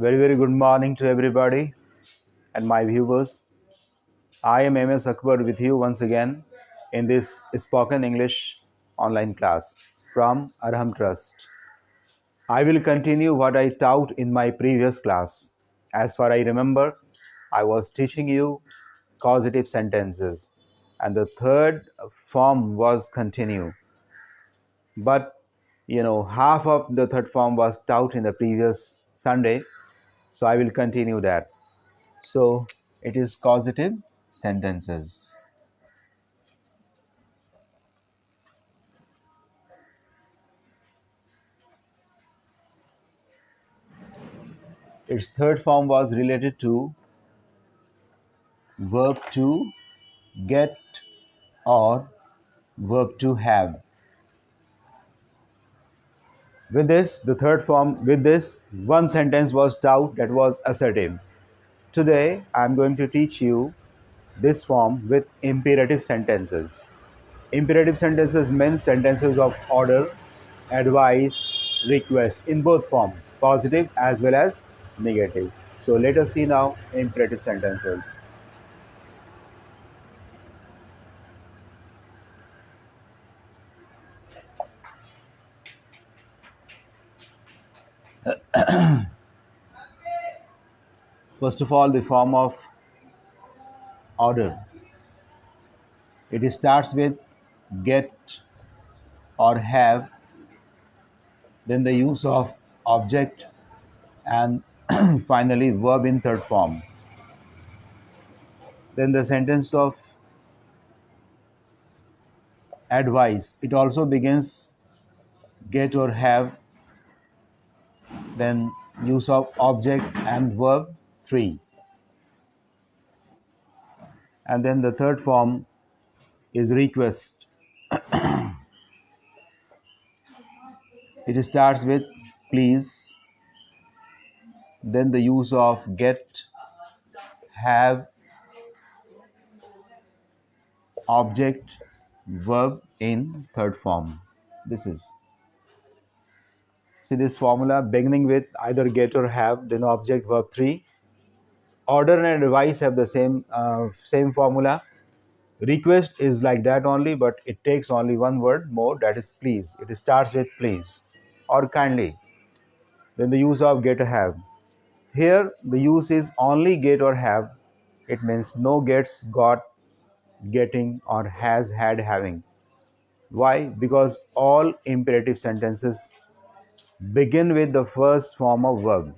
Very good morning to everybody and my viewers. I am MS Akbar with you once again in this spoken English online class from Arham Trust. I will continue what I taught in my previous class. As far I remember, I was teaching you causative sentences and the third form was continue. But half of the third form was taught in the previous Sunday, so I will continue that. So it is causative sentences. Its third form was related to verb to get or verb to have. With this, one sentence was taught that was assertive. Today, I am going to teach you this form with imperative sentences. Imperative sentences mean sentences of order, advice, request in both form, positive as well as negative. So let us see now imperative sentences. First of all, the form of order. It starts with get or have, then the use of object, and finally verb in third form. Then the sentence of advice. It also begins get or have, then use of object and verb 3. And then the third form is request. It starts with please, then the use of get, have, object, verb in third form. See this formula beginning with either get or have, then object, verb 3. Order and advice have the same formula. Request is like that only, but it takes only one word more, that is please. It starts with please or kindly. Then the use of get or have. Here the use is only get or have. It means no gets, got, getting, or has, had, having. Why? Because all imperative sentences begin with the first form of verb,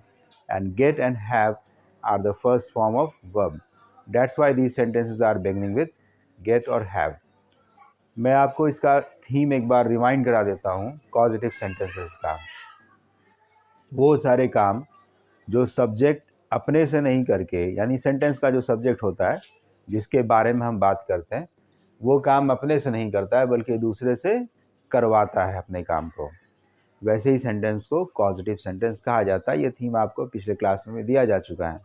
and get and have are the first form of verb. That's why these sentences are beginning with get or have. मैं आपको इसका theme एक बार remind करा देता हूँ causative sentences का. वो सारे काम जो सब्जेक्ट अपने से नहीं करके, यानी सेंटेंस का जो सब्जेक्ट होता है जिसके बारे में हम बात करते हैं, वो काम अपने से नहीं करता है बल्कि दूसरे से करवाता है अपने काम को. वैसे ही सेंटेंस को कॉजेटिव सेंटेंस कहा जाता है. ये थीम आपको पिछले क्लास में दिया जा चुका है.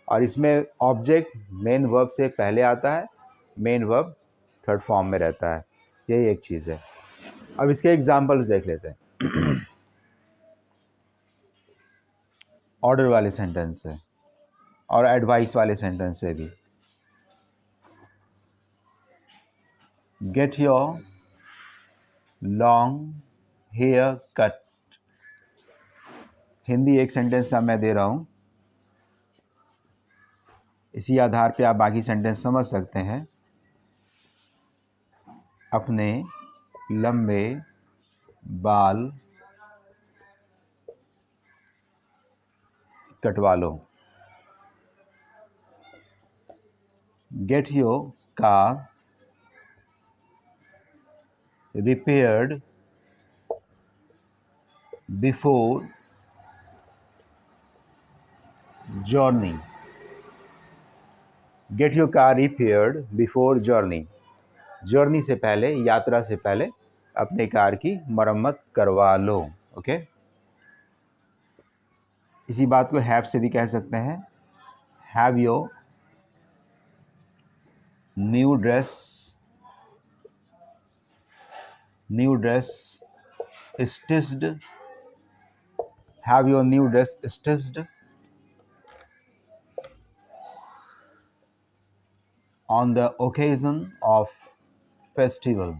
और इसमें ऑब्जेक्ट मेन वर्ब से पहले आता है, मेन वर्ब थर्ड फॉर्म में रहता है. यही एक चीज़ है. अब इसके एग्जाम्पल्स देख लेते हैं. ऑर्डर वाले सेंटेंस से और एडवाइस वाले सेंटेंस से भी. Get your long hair cut. Hindi एक सेंटेंस का मैं दे रहा हूँ, इसी आधार पे आप बाकी सेंटेंस समझ सकते हैं. अपने लंबे बाल कटवा लो. Get your car repaired before journey. Get your car repaired before journey. Journey से पहले, यात्रा से पहले अपने कार की मरम्मत करवा लो. ओके. इसी बात को हैव से भी कह सकते हैं. Have your new dress stitched. Have your new dress stitched on the occasion of festival.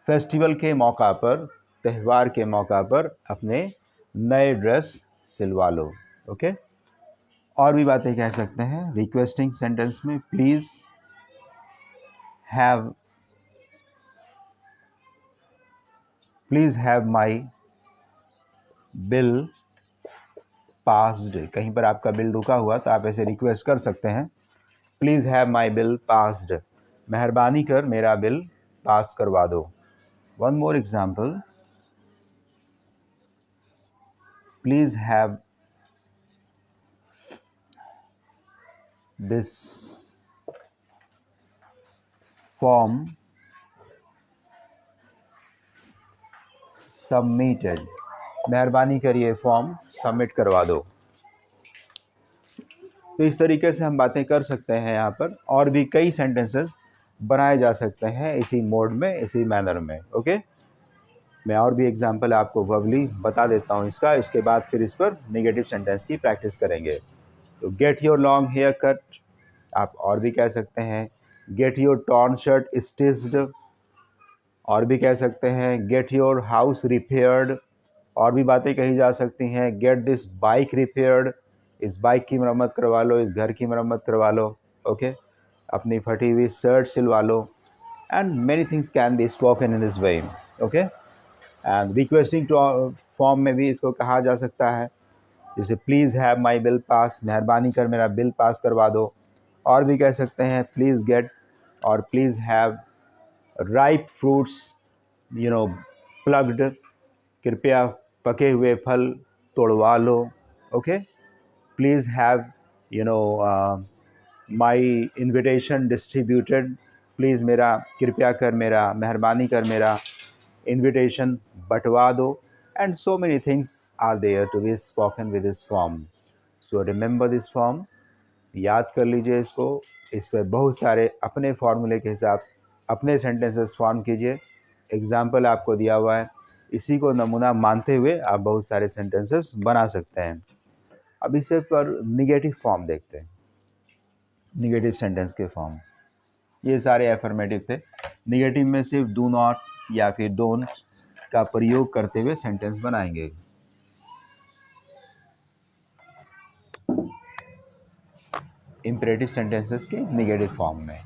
Festival के मौका पर, त्यौहार के मौका पर अपने नए ड्रेस सिलवा लो. ओके. और भी बातें कह सकते हैं रिक्वेस्टिंग सेंटेंस में. Please have my bill passed. कहीं पर आपका बिल रुका हुआ तो आप ऐसे रिक्वेस्ट कर सकते हैं. Please have my bill passed. मेहरबानी कर मेरा बिल पास करवा दो. One more example. Please have this form submitted. मेहरबानी करिए फॉर्म सबमिट करवा दो. तो इस तरीके से हम बातें कर सकते हैं यहाँ पर. और भी कई सेंटेंसेस बनाए जा सकते हैं इसी मोड में, इसी मैनर में. ओके. मैं और भी एग्जांपल आपको वर्बली बता देता हूँ इसका. इसके बाद फिर इस पर नेगेटिव सेंटेंस की प्रैक्टिस करेंगे. तो get your long hair cut. आप और भी कह सकते हैं get your torn shirt stitched. और भी कह सकते हैं गेट योर हाउस रिपेयर्ड. और भी बातें कही जा सकती हैं गेट दिस बाइक रिपेयर्ड. इस बाइक की मरम्मत करवा लो, इस घर की मरम्मत करवा लो. ओके. अपनी फटी हुई शर्ट सिलवा लो. And many things can be spoken in this way. Okay. And requesting form में भी इसको कहा जा सकता है. जैसे please have my bill pass. मेहरबानी कर मेरा बिल पास करवा दो. और भी कह सकते हैं प्लीज़ गेट और please have ripe fruits plucked. कृपया पके हुए फल तोड़वा लो. Okay. Please have my invitation distributed. Please मेरा कृपया कर मेरा मेहरबानी कर मेरा इन्विटेशन बंटवा दो. And so many things are there to be spoken with this form. So remember this form. याद कर लीजिए इसको. इस पर बहुत सारे अपने फॉर्मूले के हिसाब से अपने सेंटेंसेस फॉर्म कीजिए. एग्जाम्पल आपको दिया हुआ है, इसी को नमूना मानते हुए आप बहुत सारे सेंटेंसेस बना सकते हैं. अब इसे पर निगेटिव फॉर्म देखते हैं. निगेटिव सेंटेंस के फॉर्म ये सारे एफर्मेटिव थे. निगेटिव में सिर्फ डू नॉट या फिर डोंट का प्रयोग करते हुए सेंटेंस बनाएंगे. इंपेरेटिव सेंटेंसेस के निगेटिव फॉर्म में.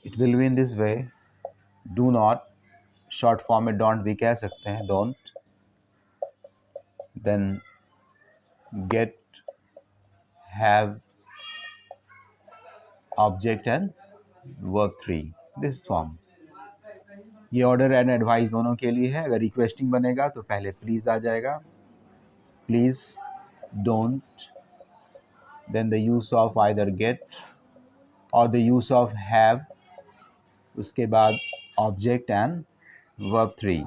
It will be in this way. Do not, short form में डोंट भी कह सकते हैं, don't. Then get, have, object and verb 3. This form. ये ऑर्डर एंड एडवाइस दोनों के लिए है. अगर रिक्वेस्टिंग बनेगा तो पहले प्लीज़ आ जाएगा. Please, don't, then the use of either get और द यूज ऑफ हैव. उसके बाद object and verb 3.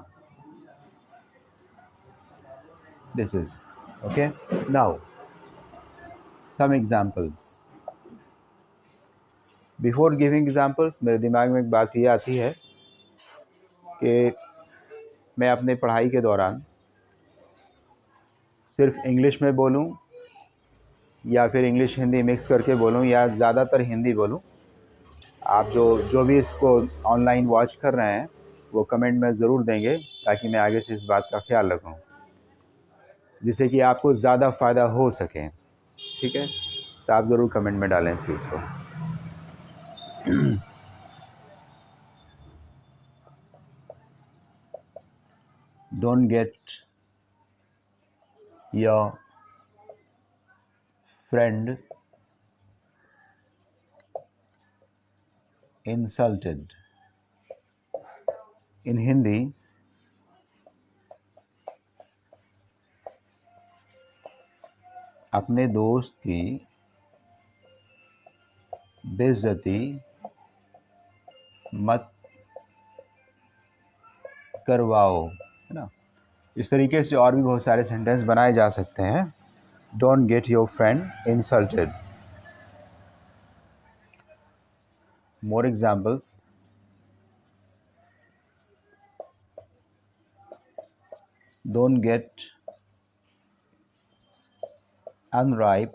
This is okay. Now some examples. Before giving examples मेरे दिमाग में एक बात ये आती है कि मैं अपने पढ़ाई के दौरान सिर्फ इंग्लिश में बोलूं या फिर इंग्लिश हिंदी मिक्स करके बोलूं या ज़्यादातर हिंदी बोलूं. आप जो भी इसको ऑनलाइन वॉच कर रहे हैं वो कमेंट में ज़रूर देंगे ताकि मैं आगे से इस बात का ख्याल रखूं, जिससे कि आपको ज़्यादा फ़ायदा हो सके. ठीक है. तो आप ज़रूर कमेंट में डालें इस चीज़ को. Don't get your friend insulted. In Hindi, अपने दोस्त की बेइज्जती मत करवाओ, है ना. इस तरीके से और भी बहुत सारे सेंटेंस बनाए जा सकते हैं. Don't get your friend insulted. More examples. don't get unripe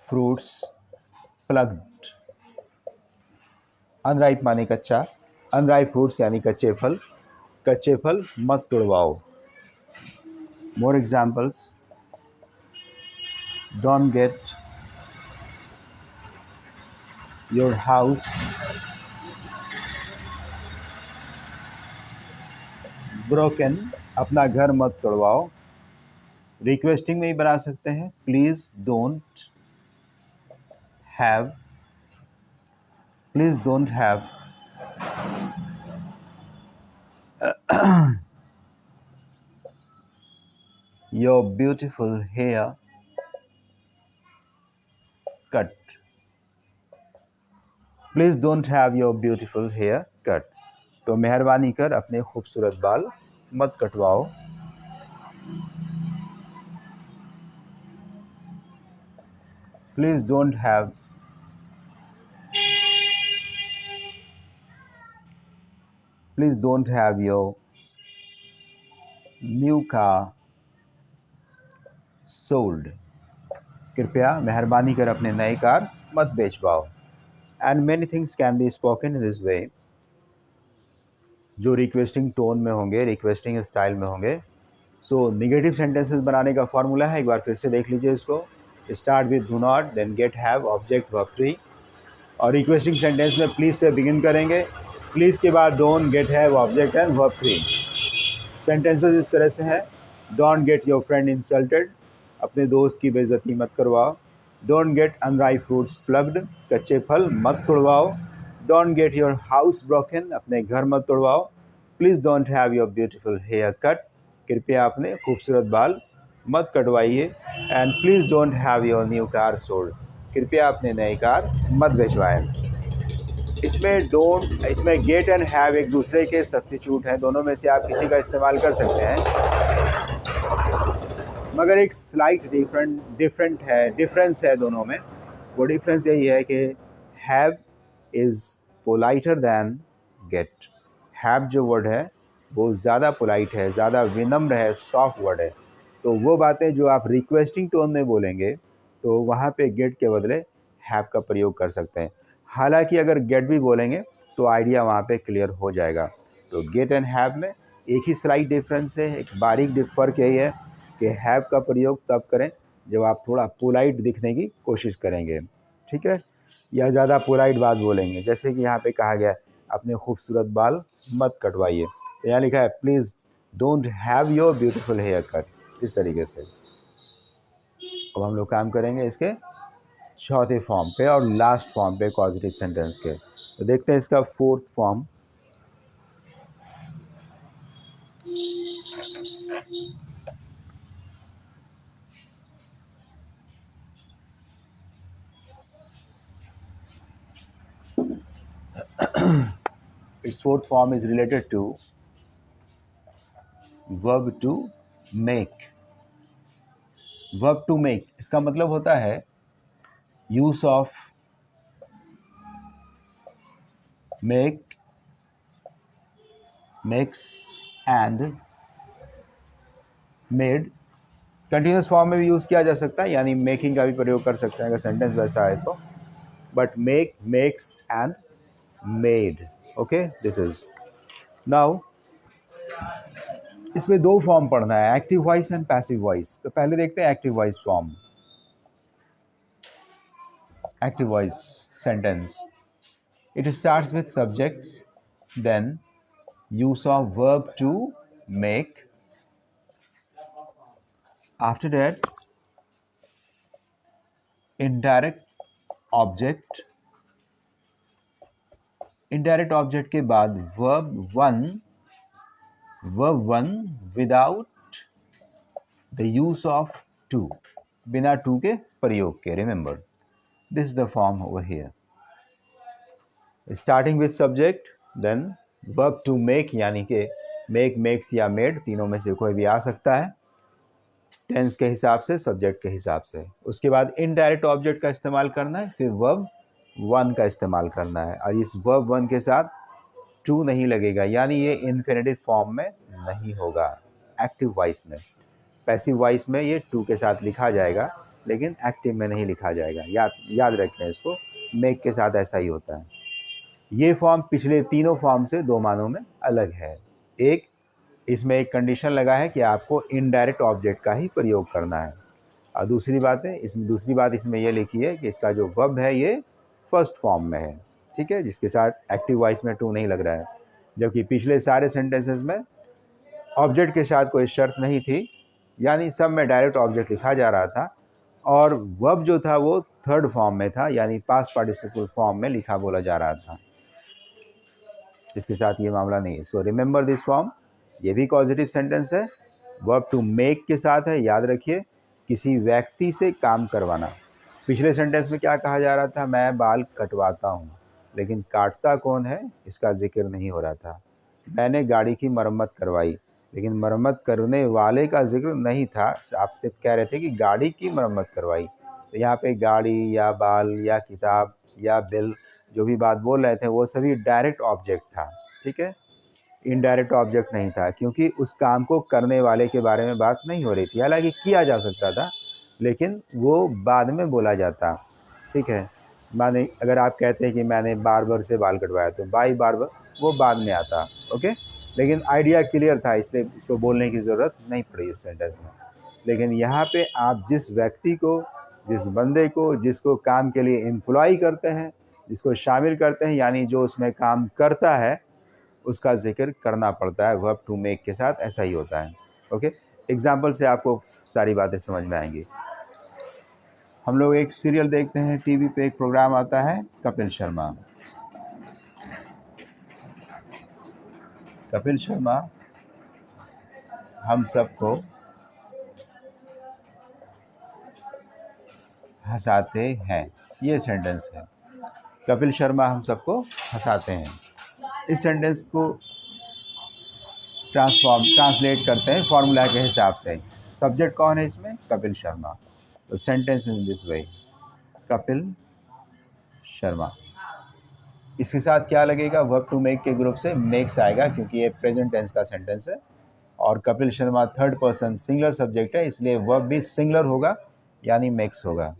fruits plucked. Unripe माने कच्चा, अनराइप फ्रूट्स यानी कच्चे फल मत तोड़वाओ. More examples, don't get your house broken, अपना घर मत तोड़वाओ. रिक्वेस्टिंग में ही बना सकते हैं, please don't have your beautiful hair cut. Please don't have your beautiful hair cut. तो मेहरबानी कर अपने खूबसूरत बाल मत कटवाओ. Please don't have your new car sold. कृपया मेहरबानी कर अपने नए कार मत बेचवाओ. And many things can be spoken in this way, जो रिक्वेस्टिंग टोन में होंगे, रिक्वेस्टिंग स्टाइल में होंगे. सो निगेटिव सेंटेंसेस बनाने का फॉर्मूला है, एक बार फिर से देख लीजिए इसको. Start with do not, then get have, object verb 3. और रिक्वेस्टिंग सेंटेंस में प्लीज़ से बिगिन करेंगे. प्लीज़ के बाद don't, get have, object and verb 3. Sentences इस तरह से हैं. Don't get your friend insulted, अपने दोस्त की बेइज्जती मत करवाओ. Don't get unripe fruits plucked, कच्चे फल मत तोड़वाओ. Don't get your house broken, अपने घर मत तोड़वाओ. Please don't have your beautiful hair cut, कृपया अपने खूबसूरत बाल मत कटवाइए. And please don't have your new car sold, कृपया अपने नए कार मत बेचवाएं. इसमें गेट एंड हैव एक दूसरे के सब्स्टिट्यूट हैं, दोनों में से आप किसी का इस्तेमाल कर सकते हैं. मगर एक स्लाइट डिफरेंस है दोनों में. वो डिफरेंस यही है कि have is politer than get. Have जो वर्ड है वो ज़्यादा पोलाइट है, ज़्यादा विनम्र है, सॉफ्ट वर्ड है. तो वो बातें जो आप रिक्वेस्टिंग टोन में बोलेंगे तो वहाँ पे गेट के बदले हैव का प्रयोग कर सकते हैं. हालांकि अगर गेट भी बोलेंगे तो आइडिया वहाँ पे क्लियर हो जाएगा. तो गेट एंड हैव में एक ही स्लाइट डिफरेंस है, एक बारीक फ़र्क यही है कि हैव का प्रयोग तब करें जब आप थोड़ा पोलाइट दिखने की कोशिश करेंगे, ठीक है, या ज़्यादा पोलाइट बात बोलेंगे. जैसे कि यहाँ पे कहा गया अपने खूबसूरत बाल मत कटवाइए, तो यहाँ लिखा है please don't have your beautiful hair cut. इस तरीके से अब हम लोग काम करेंगे इसके चौथे फॉर्म पे और लास्ट फॉर्म पे पॉजिटिव सेंटेंस के. तो देखते हैं इसका fourth form. Its fourth form is related to verb to make. Verb to make इसका मतलब होता है use of make, makes and made. Continuous form में भी यूज़ किया जा सकता है, यानी मेकिंग का भी प्रयोग कर सकते हैं अगर सेंटेंस वैसा है तो. But make, makes and made. Okay, this is now. इसमें दो फॉर्म पढ़ना है, active voice and passive voice. तो पहले देखते हैं active voice form. Active voice sentence, it starts with subject, then use of verb to make, after that indirect object, indirect object के बाद verb one without the use of to, बिना to के प्रयोग के. remember this is the form over here, starting with subject, then verb to make यानी कि make, makes या made, तीनों में से कोई भी आ सकता है टेंस के हिसाब से, सब्जेक्ट के हिसाब से. उसके बाद इनडायरेक्ट ऑब्जेक्ट का इस्तेमाल करना है, फिर वर्ब वन का इस्तेमाल करना है. और इस वर्ब वन के साथ टू नहीं लगेगा, यानी ये इन्फिनेटिव फॉर्म में नहीं होगा एक्टिव वॉइस में। पैसिव वॉइस में ये टू के साथ लिखा जाएगा, लेकिन एक्टिव में नहीं लिखा जाएगा। याद रखें इसको, मेक के साथ ऐसा ही होता है। ये फॉर्म पिछले तीनों फॉर्म से दो मानों में अलग है। एक, इसमें एक कंडीशन लगा है कि आपको इनडायरेक्ट ऑब्जेक्ट का ही प्रयोग करना है, और दूसरी बात इसमें ये लिखी है कि इसका जो वर्ब है ये फर्स्ट फॉर्म में है, ठीक है, जिसके साथ एक्टिव वॉइस में टू नहीं लग रहा है। जबकि पिछले सारे सेंटेंसेस में ऑब्जेक्ट के साथ कोई शर्त नहीं थी, यानी सब में डायरेक्ट ऑब्जेक्ट लिखा जा रहा था, और वर्ब जो था वो थर्ड फॉर्म में था, यानी पास्ट पार्टिसिपल फॉर्म में लिखा बोला जा रहा था। इसके साथ ये मामला नहीं है। सो रिमेंबर दिस फॉर्म, ये भी पॉजिटिव सेंटेंस है, वर्ब टू मेक के साथ है। याद रखिए, किसी व्यक्ति से काम करवाना। पिछले सेंटेंस में क्या कहा जा रहा था, मैं बाल कटवाता हूँ, लेकिन काटता कौन है इसका जिक्र नहीं हो रहा था। मैंने गाड़ी की मरम्मत करवाई, लेकिन मरम्मत करने वाले का जिक्र नहीं था। आप सिर्फ कह रहे थे कि गाड़ी की मरम्मत करवाई। तो यहाँ पे गाड़ी या बाल या किताब या बिल, जो भी बात बोल रहे थे वो सभी डायरेक्ट ऑब्जेक्ट था, ठीक है, इनडायरेक्ट ऑब्जेक्ट नहीं था, क्योंकि उस काम को करने वाले के बारे में बात नहीं हो रही थी। हालांकि किया जा सकता था, लेकिन वो बाद में बोला जाता, ठीक है। माने अगर आप कहते हैं कि मैंने बार्बर से बाल कटवाया, तो बाई बार्बर वो बाद में आता, ओके। लेकिन आइडिया क्लियर था, इसलिए इसको बोलने की ज़रूरत नहीं पड़ी इस सेंटेंस में। लेकिन यहाँ पे आप जिस व्यक्ति को, जिस बंदे को, जिसको काम के लिए एम्प्लॉय करते हैं, जिसको शामिल करते हैं, यानी जो उसमें काम करता है, उसका जिक्र करना पड़ता है वर्ब टू मेक के साथ। ऐसा ही होता है, ओके। एग्जाम्पल से आपको सारी बातें समझ में आएंगी। हम लोग एक सीरियल देखते हैं, टीवी पे एक प्रोग्राम आता है कपिल शर्मा। कपिल शर्मा हम सबको हंसाते हैं, ये सेंटेंस है। कपिल शर्मा हम सबको हंसाते हैं। इस सेंटेंस को ट्रांसलेट करते हैं फॉर्मूला के हिसाब से। सब्जेक्ट कौन है इसमें, कपिल शर्मा। तो सेंटेंस इन दिस वे, कपिल शर्मा। इसके साथ क्या लगेगा, वर्ब टू मेक के ग्रुप से मेक्स आएगा, क्योंकि ये प्रेजेंट टेंस का सेंटेंस है, और Kapil Sharma third person singular subject है, इसलिए वर्ब भी सिंगुलर होगा, यानी मेक्स होगा।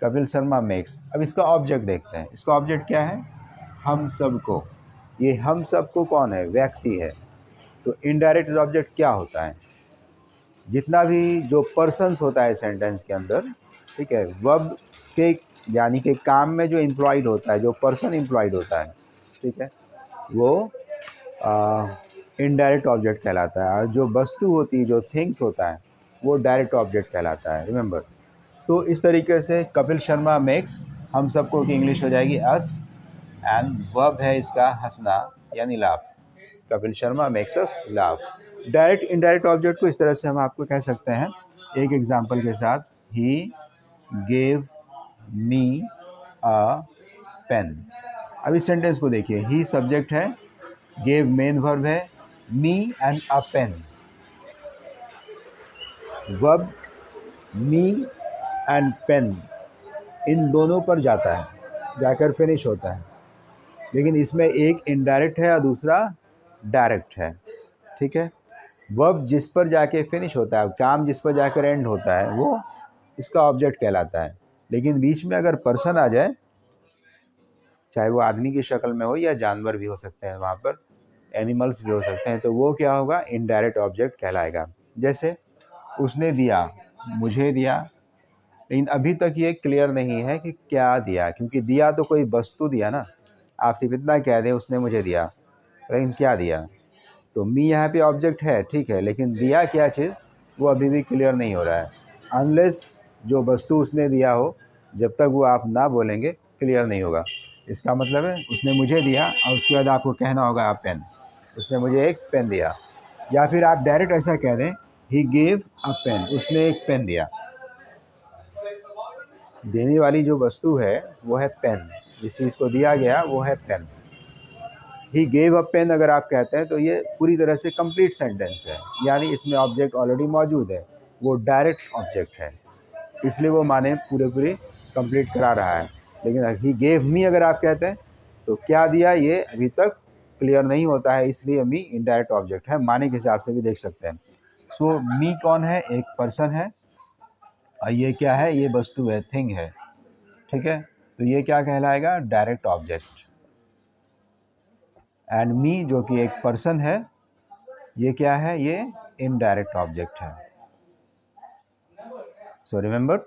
कपिल शर्मा मेक्स। अब इसका ऑब्जेक्ट देखते हैं। इसका ऑब्जेक्ट क्या है, हम सबको। ये हम सबको कौन है, व्यक्ति है। तो इनडायरेक्ट ऑब्जेक्ट क्या होता है, जितना भी जो पर्सन्स होता है सेंटेंस के अंदर, ठीक है, वर्ब के यानी कि काम में जो एम्प्लॉयड होता है, जो पर्सन एम्प्लॉयड होता है, ठीक है, वो इनडायरेक्ट ऑब्जेक्ट कहलाता है। और जो वस्तु होती है, जो थिंग्स होता है, वो डायरेक्ट ऑब्जेक्ट कहलाता है, रिमेंबर। तो इस तरीके से कपिल शर्मा मेक्स, हम सबको की इंग्लिश हो जाएगी अस, एंड वर्ब है इसका हंसना, यानी laugh. Kapil Sharma makes us laugh. Direct indirect object को इस तरह से हम आपको कह सकते हैं, एक एग्जांपल के साथ, he gave me a pen. अब इस सेंटेंस को देखिए, ही सब्जेक्ट है, गेव मेन वर्ब है, me and a pen, verb me and pen, इन दोनों पर जाता है, जाकर फिनिश होता है। लेकिन इसमें एक इनडायरेक्ट है और दूसरा डायरेक्ट है, ठीक है। वर्ब जिस पर जाके फिनिश होता है, काम जिस पर जाकर एंड होता है, वो इसका ऑब्जेक्ट कहलाता है। लेकिन बीच में अगर पर्सन आ जाए, चाहे वो आदमी की शक्ल में हो या जानवर भी हो सकते हैं, वहाँ पर एनिमल्स भी हो सकते हैं, तो वो क्या होगा, इनडायरेक्ट ऑब्जेक्ट कहलाएगा। जैसे उसने दिया, मुझे दिया, लेकिन अभी तक ये क्लियर नहीं है कि क्या दिया, क्योंकि दिया तो कोई वस्तु दिया ना। आप सिर्फ इतना कह दें उसने मुझे दिया, लेकिन क्या दिया। तो मी यहाँ पे ऑब्जेक्ट है, ठीक है, लेकिन दिया क्या चीज़, वो अभी भी क्लियर नहीं हो रहा है। अनलेस जो वस्तु उसने दिया हो, जब तक वो आप ना बोलेंगे क्लियर नहीं होगा। इसका मतलब है उसने मुझे दिया, और उसके बाद आपको कहना होगा आप पेन, उसने मुझे एक पेन दिया। या फिर आप डायरेक्ट ऐसा कह दें, ही गेव अ पेन, उसने एक पेन दिया। देने वाली जो वस्तु है वो है पेन, जिस चीज़ को दिया गया वो है pen. He gave a pen अगर आप कहते हैं तो ये पूरी तरह से कंप्लीट सेंटेंस है, यानी इसमें ऑब्जेक्ट ऑलरेडी मौजूद है, वो डायरेक्ट ऑब्जेक्ट है, इसलिए वो माने पूरे कंप्लीट करा रहा है। लेकिन ही गेव मी अगर आप कहते हैं तो क्या दिया ये अभी तक क्लियर नहीं होता है, इसलिए मी इनडायरेक्ट ऑब्जेक्ट है, माने के हिसाब से भी देख सकते हैं। सो मी कौन है? एक पर्सन है, और ये क्या है? ये वस्तु है, थिंग है, ठीक है। तो ये क्या कहलाएगा? Direct object. एंड मी जो कि एक पर्सन है, ये क्या है? ये इनडायरेक्ट ऑब्जेक्ट है। So remember,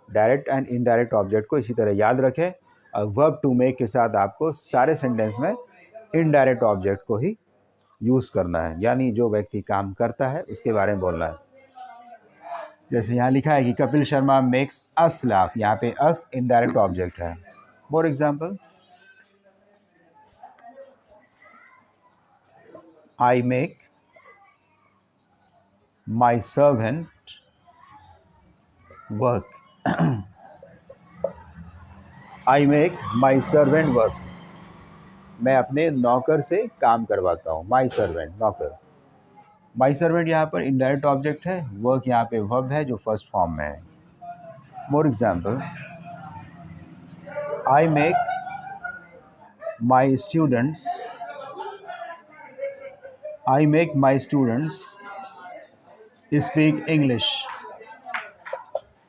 direct and indirect object को इसी तरह याद रखें, और वर्ब टू मेक के साथ आपको सारे सेंटेंस में इनडायरेक्ट ऑब्जेक्ट को ही यूज़ करना है, यानी जो व्यक्ति काम करता है उसके बारे में बोलना है। जैसे यहाँ लिखा है कि Kapil Sharma makes us laugh, यहाँ पे अस इनडायरेक्ट ऑब्जेक्ट है। For example, I make my servant work. I make my servant work, मैं अपने नौकर से काम करवाता हूँ। माई सर्वेंट, नौकर। माई सर्वेंट यहाँ पर इनडायरेक्ट ऑब्जेक्ट है, वर्क यहाँ पे वर्ब है जो फर्स्ट फॉर्म में है। More example, I make my students, I make my students speak English,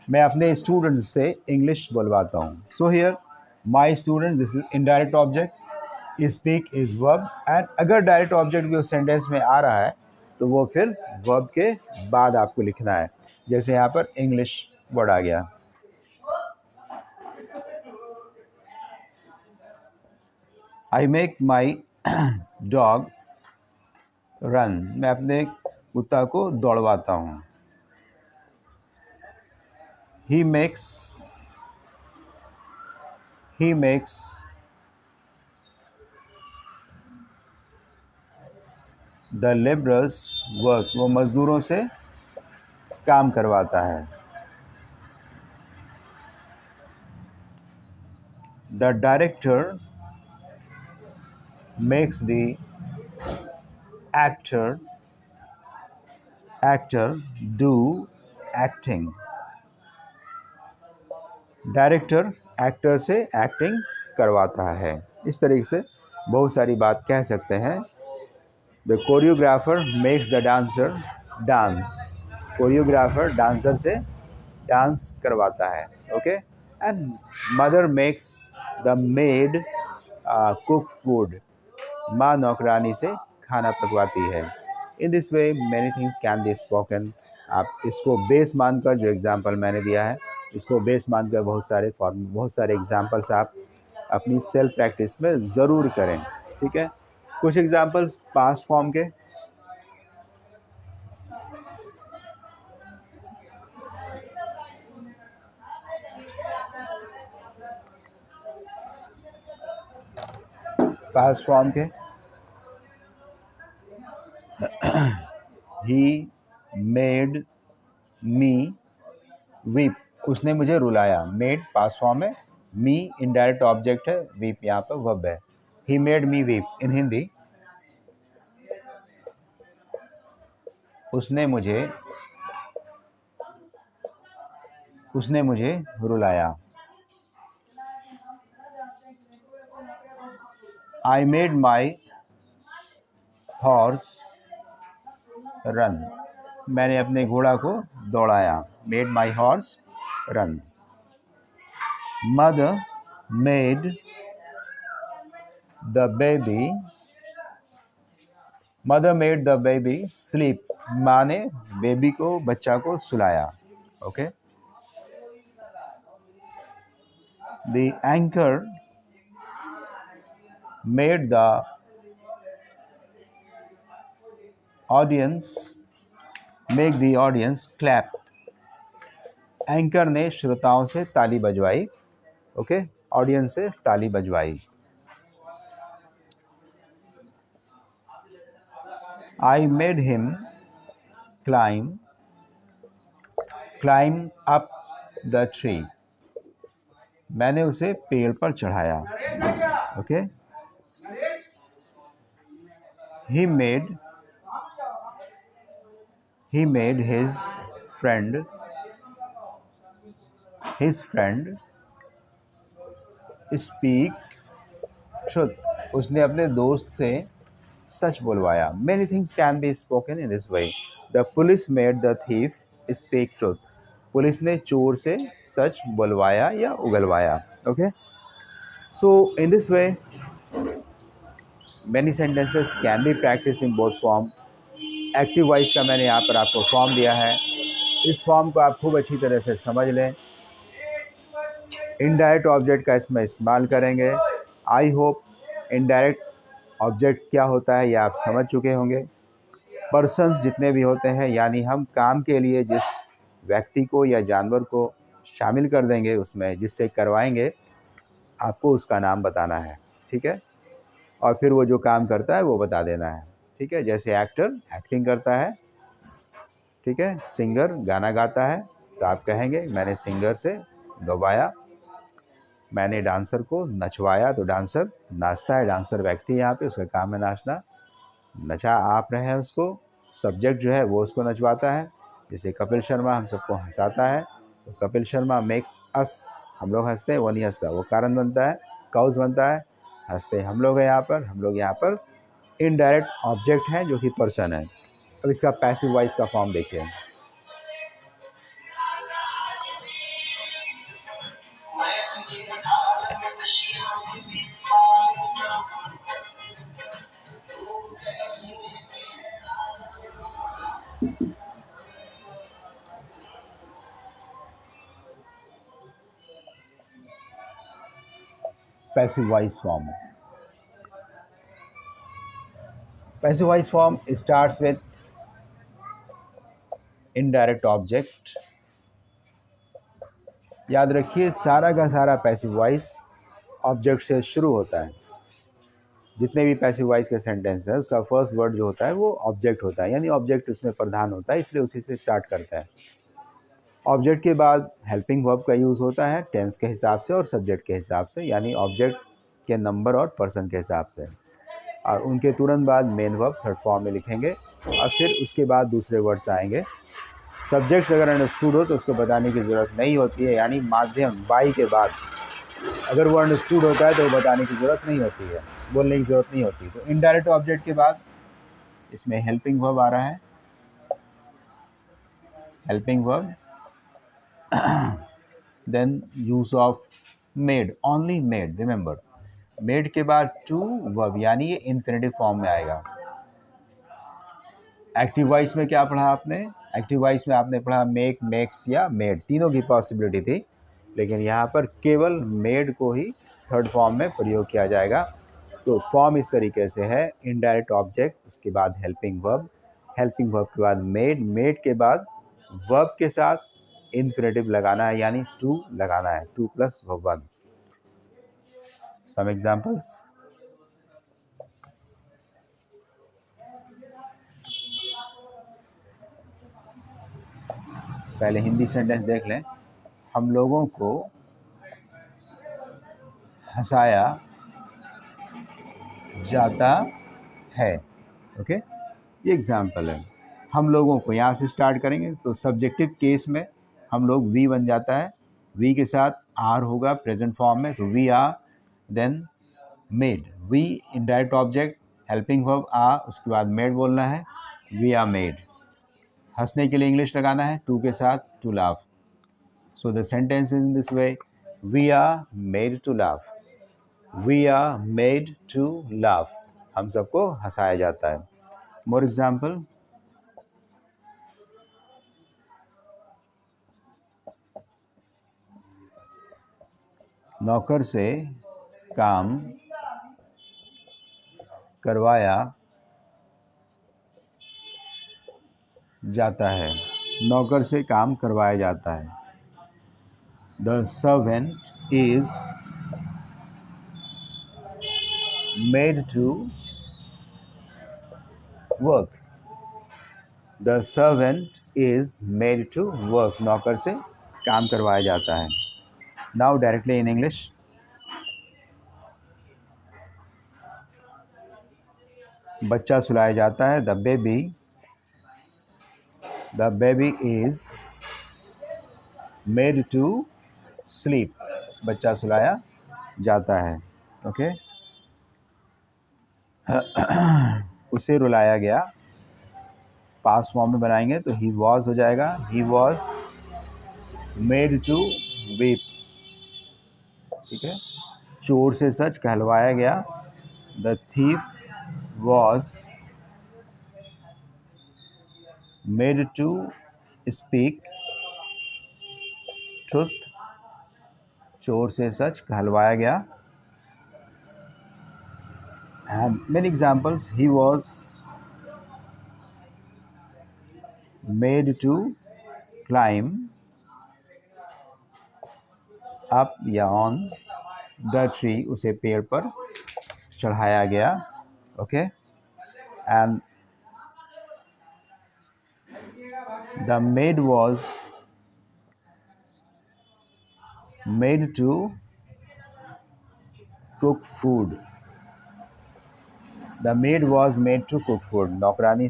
मैं अपने स्टूडेंट्स से इंग्लिश बोलवाता हूँ। So here my student, this is indirect object, speak is verb, and अगर डायरेक्ट ऑब्जेक्ट भी उस सेंटेंस में आ रहा है तो वो फिर वर्ब के बाद आपको लिखना है। जैसे यहाँ पर इंग्लिश वर्ड आ गया। I make my dog run, मैं अपने कुत्ता को दौड़वाता हूँ। He makes the labourers work, वो मजदूरों से काम करवाता है। The director makes the actor do acting, director actor से एक्टिंग करवाता है। इस तरीके से बहुत सारी बात कह सकते हैं। The choreographer makes the dancer dance, choreographer dancer से डांस करवाता है। Okay, and mother makes the made cook food, माँ नौकरानी से खाना पकवाती है। इन this way many things can be spoken. आप इसको बेस मानकर, जो एग्जाम्पल मैंने दिया है, इसको बेस मानकर बहुत सारे एग्जाम्पल्स आप अपनी सेल्फ प्रैक्टिस में ज़रूर करें। ठीक है, कुछ एग्जाम्पल्स पास्ट फॉर्म के। पास्ट फॉर्म के, ही मेड मी वीप, उसने मुझे रुलाया। मेड पास्ट फॉर्म है, मी इनडायरेक्ट ऑब्जेक्ट है, वीप यहाँ पर वर्ब है। He made me weep in Hindi, उसने मुझे रुलाया। I made my horse run, मैंने अपने घोड़ा को दौड़ाया। Made my horse run. Mother made the baby sleep, माँ ने बेबी को, बच्चा को सुलाया। Okay, the anchor made the audience clap, anchor ने श्रोताओं से ताली बजवाई। ओके, ऑडियंस से ताली बजवाई। I made him climb up the tree, मैंने उसे पेड़ पर चढ़ाया। Okay, he made his friend speak truth, उसने अपने दोस्त से सच बुलवाया. Many things can be spoken in this way. The police made the thief speak truth. Police ने चोर से सच बुलवाया या उगलवाया. Okay. So in this way, many sentences can be practiced in both form. Active voice का मैंने यहाँ पर आपको फॉर्म दिया है. इस फॉर्म को आप खूब अच्छी तरह से समझ लें. इनडायरेक्ट ऑब्जेक्ट का इसमें इस्तेमाल करेंगे. आई होप इनडायरेक्ट ऑब्जेक्ट क्या होता है ये आप समझ चुके होंगे. पर्सन्स जितने भी होते हैं, यानी हम काम के लिए जिस व्यक्ति को या जानवर को शामिल कर देंगे उसमें, जिससे करवाएंगे, आपको उसका नाम बताना है. ठीक है. और फिर वो जो काम करता है वो बता देना है. ठीक है. जैसे एक्टर एक्टिंग करता है. ठीक है. सिंगर गाना गाता है, तो आप कहेंगे मैंने सिंगर से गवाया. मैंने डांसर को नचवाया, तो डांसर नाचता है. डांसर व्यक्ति यहाँ पे, उसका काम है नाचना. नचा आप रहे हैं उसको. सब्जेक्ट जो है वो उसको नचवाता है. जैसे कपिल शर्मा हम सबको हंसाता है, तो कपिल शर्मा मेक्स अस, हम लोग हंसते हैं, वो नहीं हंसता, वो कारण बनता है, काउज बनता है. हंसते हम लोग हैं यहाँ पर. हम लोग यहाँ पर इनडायरेक्ट ऑब्जेक्ट हैं जो कि पर्सन है. अब इसका पैसिव वॉइस का फॉर्म देखिए. Passive voice form. Passive voice form starts with indirect object. याद रखिए सारा का सारा पैसिव वॉइस ऑब्जेक्ट से शुरू होता है. जितने भी पैसिव वॉइस के सेंटेंस है उसका फर्स्ट वर्ड जो होता है वो ऑब्जेक्ट होता है, यानी ऑब्जेक्ट उसमें प्रधान होता है, इसलिए उसी से स्टार्ट करता है. ऑब्जेक्ट के बाद हेल्पिंग वर्ब का यूज़ होता है टेंस के हिसाब से और सब्जेक्ट के हिसाब से, यानी ऑब्जेक्ट के नंबर और पर्सन के हिसाब से. और उनके तुरंत बाद मेन वर्ब थर्ड फॉर्म में लिखेंगे और फिर उसके बाद दूसरे वर्ड्स आएंगे. सब्जेक्ट्स अगर अंडरस्टूड हो तो उसको बताने की ज़रूरत नहीं होती है, यानी माध्यम बाई के बाद अगर वो अंडरस्टूड होता है तो वो बताने की ज़रूरत नहीं होती है, बोलने की ज़रूरत नहीं होती. तो इनडायरेक्ट ऑब्जेक्ट के बाद इसमें हेल्पिंग वर्ब आ रहा है. Helping verb, then use of made, only made. Remember made के बाद टू वर्ब, यानी ये इन्फिनेटिव फॉर्म में आएगा. एक्टिव वॉइस में क्या पढ़ा आपने? एक्टिव वॉइस में आपने पढ़ा मेक, मेक्स या मेड, तीनों की पॉसिबिलिटी थी, लेकिन यहाँ पर केवल मेड को ही थर्ड फॉर्म में प्रयोग किया जाएगा. तो फॉर्म इस तरीके से है. इनडायरेक्ट ऑब्जेक्ट, उसके बाद हेल्पिंग वर्ब, हेल्पिंग वर्ब के बाद मेड, मेड के बाद वर्ब के साथ इन्फिनेटिव लगाना है, यानी टू लगाना है, 2 + वर्ब 1. Some examples. पहले हिंदी सेंटेंस देख लें. हम लोगों को हंसाया जाता है. ओके. ये एग्जाम्पल है. हम लोगों को यहाँ से स्टार्ट करेंगे तो सब्जेक्टिव केस में हम लोग वी बन जाता है. वी के साथ आर होगा प्रेजेंट फॉर्म में, तो we are. Then made, we indirect object, helping verb uh, उसके बाद मेड बोलना है, वी आर मेड. हंसने के लिए इंग्लिश लगाना है टू के साथ, to laugh. So the sentence in this way, we are made to laugh. We are made to laugh. हम सबको हंसाया जाता है. More example. नौकर से काम करवाया जाता है. नौकर से काम करवाया जाता है. The servant is made to work. The servant is made to work. नौकर से काम करवाया जाता है. Now directly in English. बच्चा सुलाया जाता है. The baby is made to sleep. बच्चा सुलाया जाता है. ओके. उसे रुलाया गया, पास्ट फॉर्म में बनाएंगे तो ही वॉज हो जाएगा, he was made to weep. ठीक है, चोर से सच कहलवाया गया, the thief was made to speak truth, चोर से सच कहलवाया गया। And many examples, he was made to climb up या ऑन द ट्री, उसे पेड़ पर चढ़ाया गया। Okay, and the maid was made to cook food, the maid was made to cook food, नौकरानी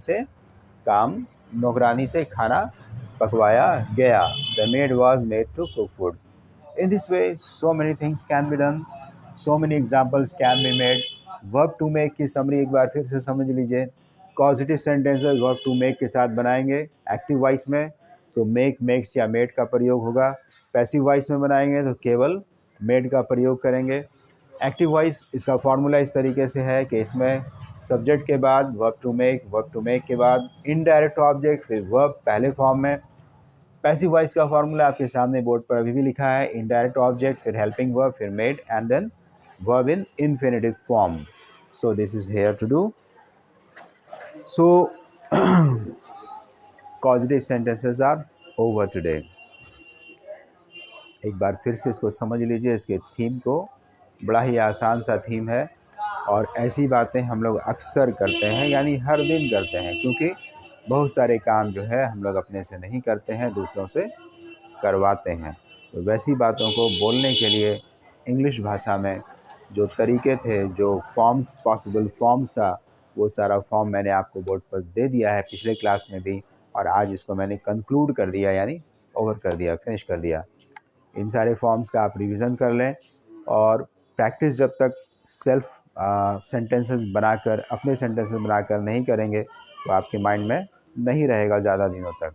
से खाना पकवाया गया, the maid was made to cook food. In this way, so many things can be done, so many examples can be made. Verb to make की summary एक बार फिर से समझ लीजिए। Causative sentences verb to make के साथ बनाएंगे। Active voice में तो make, makes या made का प्रयोग होगा। Passive voice में बनाएंगे तो केवल made का प्रयोग करेंगे। Active voice इसका फॉर्मूला इस तरीके से है कि इसमें सब्जेक्ट के बाद verb to make के बाद indirect object, फिर verb पहले फॉर्म में। पैसिव वॉइस का फॉर्मूला आपके सामने बोर्ड पर अभी भी लिखा है, इनडायरेक्ट ऑब्जेक्ट, फिर हेल्पिंग वर्ब, फिर made, and then verb in infinitive form. So this is here to do. So causative sentences are over today. एक बार फिर से इसको समझ लीजिए, इसके थीम को, बड़ा ही आसान सा थीम है और ऐसी बातें हम लोग अक्सर करते हैं, यानी हर दिन करते हैं, क्योंकि बहुत सारे काम जो है हम लोग अपने से नहीं करते हैं, दूसरों से करवाते हैं। तो वैसी बातों को बोलने के लिए इंग्लिश भाषा में जो तरीके थे, जो फॉर्म्स, पॉसिबल फॉर्म्स था, वो सारा फॉर्म मैंने आपको बोर्ड पर दे दिया है पिछले क्लास में भी, और आज इसको मैंने कंक्लूड कर दिया, यानी ओवर कर दिया, फिनिश कर दिया। इन सारे फॉर्म्स का आप रिवीजन कर लें और प्रैक्टिस जब तक सेल्फ सेंटेंसेस बनाकर, अपने सेंटेंसेस बनाकर नहीं करेंगे तो आपके माइंड में नहीं रहेगा ज़्यादा दिनों तक।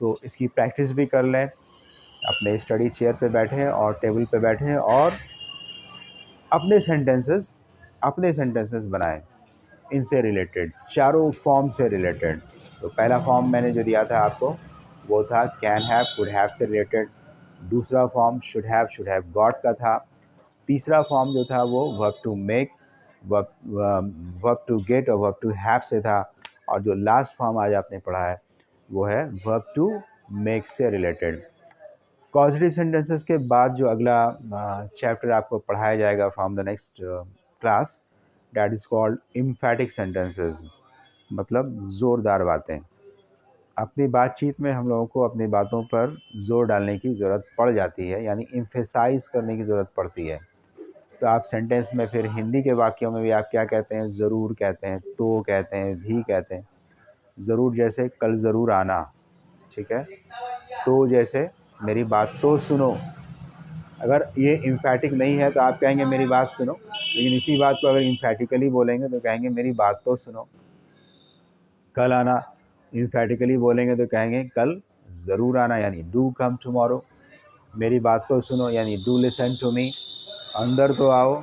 तो इसकी प्रैक्टिस भी कर लें, अपने स्टडी चेयर पे बैठें और टेबल पे बैठें और अपने सेंटेंसेस बनाएं इनसे रिलेटेड, चारों फॉर्म से रिलेटेड। तो पहला फॉर्म मैंने जो दिया था आपको वो था कैन हैव, कुड हैव से रिलेटेड। दूसरा फॉर्म शुड हैव गॉट का था। तीसरा फॉर्म जो था वो verb to make, verb to get और वर्ब टू हैव से था। और जो लास्ट फॉर्म आज आपने पढ़ा है वो है वर्ब टू मेक से रिलेटेड। पॉजिटिव सेंटेंसेस के बाद जो अगला चैप्टर आपको पढ़ाया जाएगा from the next class, that is called एम्फैटिक sentences, मतलब ज़ोरदार बातें। अपनी बातचीत में हम लोगों को अपनी बातों पर ज़ोर डालने की ज़रूरत पड़ जाती है, यानी एम्फेसाइज करने की ज़रूरत पड़ती है। तो आप सेंटेंस में फिर हिंदी के वाक्यों में भी आप क्या कहते हैं, ज़रूर कहते हैं, तो कहते हैं, भी कहते हैं। ज़रूर जैसे कल ज़रूर आना, ठीक है। तो जैसे मेरी बात तो सुनो। अगर ये एम्फैटिक नहीं है तो आप कहेंगे मेरी बात सुनो, लेकिन इसी बात को अगर एम्फैटिकली बोलेंगे तो कहेंगे मेरी बात तो सुनो। कल आना, एम्फैटिकली बोलेंगे तो कहेंगे कल ज़रूर आना, यानी डू कम टुमारो। मेरी बात तो सुनो यानी डू लिसन टू मी। अंदर तो आओ,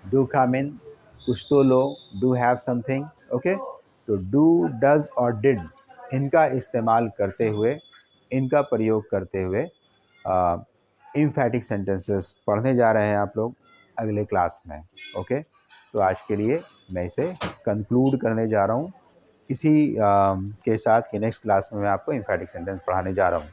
डू कम इन। कुछ तो लो, डू हैव समथिंग। ओके, तो डू, डज और डिड, इनका इस्तेमाल करते हुए, इनका प्रयोग करते हुए एम्फैटिक सेंटेंसेस पढ़ने जा रहे हैं आप लोग अगले क्लास में। ओके, तो आज के लिए मैं इसे कंक्लूड करने जा रहा हूँ। इसी के साथ कि नेक्स्ट क्लास में मैं आपको एम्फैटिक सेंटेंस पढ़ाने जा रहा हूँ।